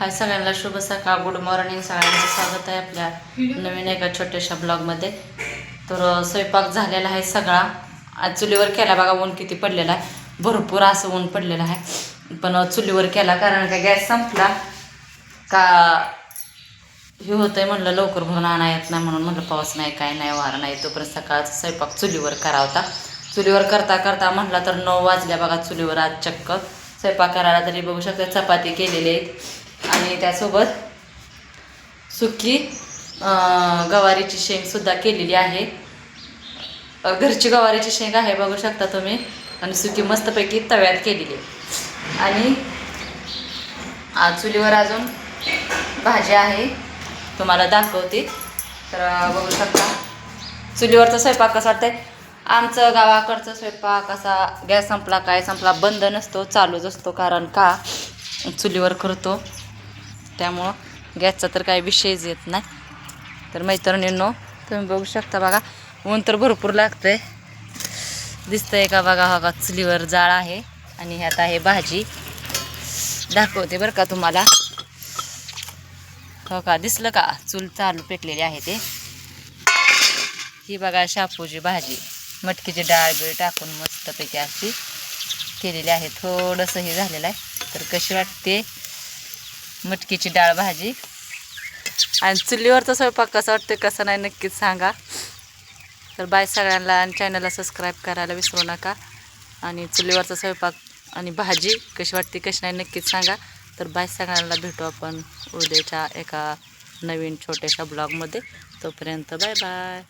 हाय सगळ्यांना शुभ सकाळ, गुड मॉर्निंग. सगळ्यांचं स्वागत आहे आपल्या नवीन एका छोट्याशा ब्लॉगमध्ये. तर स्वयंपाक झालेला आहे सगळा. आज चुलीवर केला बघा. ऊन किती पडलेला आहे, भरपूर असं ऊन पडलेलं आहे. पण चुलीवर केला कारण का गॅस संपला का हे होतंय म्हणलं, लवकर भरून आणा येत नाही म्हणून म्हणलं पाऊस नाही काय नाही वारा नाही, तोपर्यंत सकाळचा स्वयंपाक चुलीवर करावता. चुलीवर करता करता म्हटलं तर 9 वाजल्या बघा चुलीवर आज चक्क स्वयंपाक करायला. तरी बघू शकता चपाती केलेली आहेत आणि त्यासोबत सुकी गवारीची शेंगसुद्धा केलेली आहे. घरची गवारीची शेंग आहे बघू शकता तुम्ही. आणि सुकी मस्तपैकी तव्यात केलेली आणि चुलीवर अजून भाजी आहे, तुम्हाला दाखवते. तर बघू शकता चुलीवरचा स्वयंपाक कसा वाटतंय. आमचं गावाकडचं स्वयंपाक असा गॅस संपला काय संपला बंद नसतो, चालूच असतो. कारण का चुलीवर करतो त्यामुळं गॅसचा तर काही विषयच येत नाही. तर मैत्रिणींनो तुम्ही बघू शकता बघा, ऊन तर भरपूर लागतंय. दिसतंय का बघा. हो का चुलीवर जाळ आहे आणि ह्यात आहे भाजी. दाखवते बरं का तुम्हाला. हो का दिसलं का, चूल चालू पेटलेली आहे ते. ही बघा शापूची भाजी, मटकीची डाळ बीळ टाकून मस्तपैकी अशी केलेली आहे. थोडंसं हे झालेलं आहे. तर कशी वाटते मटकीची डाळ भाजी. आणि चुलीवरचा स्वयंपाक कसा वाटते कसं नाही नक्कीच सांगा. तर बाय सगळ्यांना आणि चॅनलला सबस्क्राईब करायला विसरू नका. आणि चुलीवरचा स्वयंपाक आणि भाजी कशी वाटते कशी नाही नक्कीच सांगा. तर बाय सगळ्यांना भेटू आपण उद्याच्या एका नवीन छोट्याशा ब्लॉगमध्ये. तोपर्यंत बाय बाय.